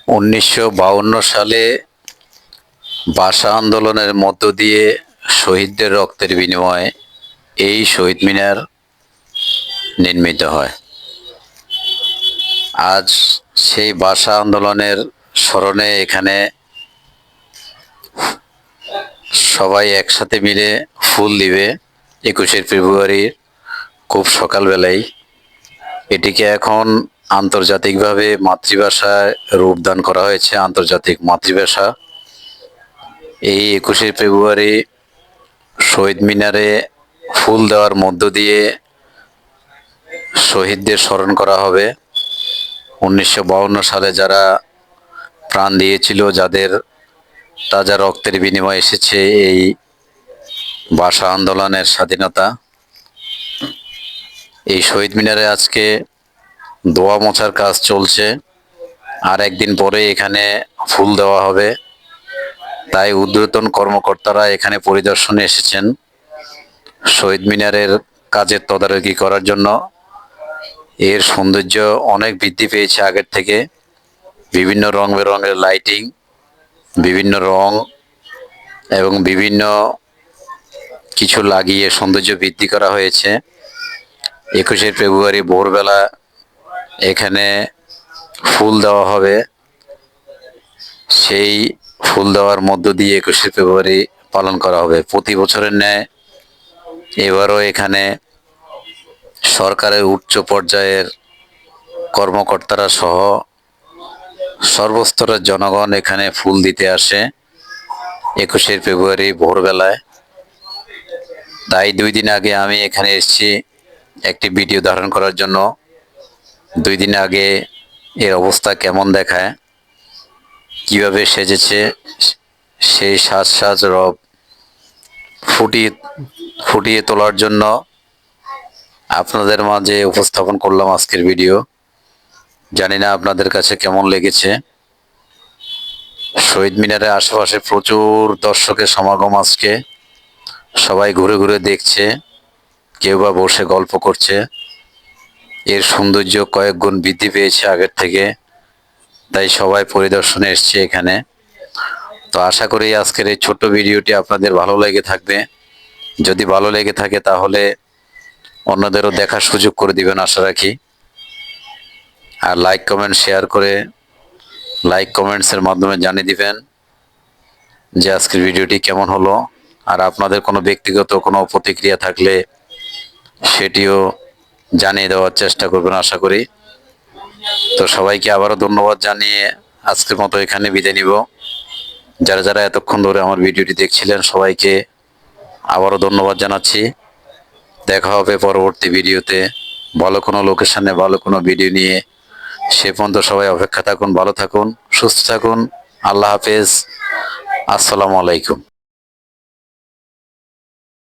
1952 সালে ভাষা আন্দোলনের মধ্য দিয়ে শহীদদের রক্তের বিনিময়ে এই শহীদ মিনার নির্মিত হয়। আজ সেই ভাষা আন্দোলনের স্মরণে এখানে সবাই একসাথে মিলে ফুল দিবে 21শে ফেব্রুয়ারির খুব সকালবেলায়। এটিকে এখন আন্তর্জাতিকভাবে মাতৃভাষায় রূপদান করা হয়েছে, আন্তর্জাতিক মাতৃভাষা। এই 21শে ফেব্রুয়ারি শহীদ মিনারে ফুল দেওয়ার মধ্য দিয়ে শহীদদের স্মরণ করা হবে। 1952 সালে যারা প্রাণ দিয়েছিল, যাদের তাজা রক্তের বিনিময়ে এসেছে এই ভাষা আন্দোলনের স্বাধীনতা। এই শহীদ মিনারে আজকে দোয়া মোছার কাজ চলছে, আর একদিন পরে এখানে ফুল দেওয়া হবে। তাই ঊর্ধ্বতন কর্মকর্তারা এখানে পরিদর্শনে এসেছেন শহীদ মিনারের কাজের তদারকি করার জন্য। এর সৌন্দর্য অনেক বৃদ্ধি পেয়েছে আগের থেকে। বিভিন্ন রং বেরঙের লাইটিং, বিভিন্ন রং এবং বিভিন্ন কিছু লাগিয়ে সৌন্দর্য বৃদ্ধি করা হয়েছে। 21শে ফেব্রুয়ারি ভোরবেলা এখানে ফুল দেওয়া হবে। সেই ফুল দেওয়ার মধ্য দিয়ে 21শে ফেব্রুয়ারি পালন করা হবে। প্রতি বছরের ন্যায় এবারও এখানে সরকারের উচ্চ পর্যায়ের কর্মকর্তারা সহ সর্বস্তরের জনগণ এখানে ফুল দিতে আসে 21শে ফেব্রুয়ারি ভোরবেলায়। তাই 2 দিন আগে আমি এখানে এসেছি একটি ভিডিও ধারণ করার জন্য। 2 দিন আগে এর অবস্থা কেমন দেখায়, কিভাবে সেজেছে, সেই সাজ রব ফুটিয়ে তোলার জন্য আপনাদের মাঝে উপস্থাপন করলাম আজকের ভিডিও। জানি না আপনাদের কাছে কেমন লেগেছে। শহীদ মিনারের আশেপাশে প্রচুর দর্শকের সমাগম আজকে। সবাই ঘুরে ঘুরে দেখছে, কেউ বা বসে গল্প করছে। এর সৌন্দর্য কয়েক গুণ বৃদ্ধি পেয়েছে আগের থেকে, তাই সবাই পরিদর্শনে এসছে এখানে। তো আশা করি আজকের এই ছোট্ট ভিডিওটি আপনাদের ভালো লেগে থাকবে। যদি ভালো লেগে থাকে তাহলে অন্যদেরও দেখার সুযোগ করে দিবেন আশা রাখি। আর লাইক কমেন্ট শেয়ার করে লাইক কমেন্টসের মাধ্যমে জানিয়ে দিবেন যে আজকের ভিডিওটি কেমন হলো। আর আপনাদের কোনো ব্যক্তিগত কোনো প্রতিক্রিয়া থাকলে সেটিও জানিয়ে দেওয়ার চেষ্টা করবেন আশা করি। তো সবাইকে আবারও ধন্যবাদ জানিয়ে আজকের মতো এখানে বিদায় নিব। যারা যারা এতক্ষণ ধরে আমার ভিডিওটি দেখছিলেন সবাইকে আবারও ধন্যবাদ জানাচ্ছি। দেখা হবে পরবর্তী ভিডিওতে ভালো কোনো লোকেশনে ভালো কোনো ভিডিও নিয়ে। সে পর্যন্ত সবাই অপেক্ষা থাকুন, ভালো থাকুন, সুস্থ থাকুন। আল্লাহ হাফেজ, আসসালামু আলাইকুম।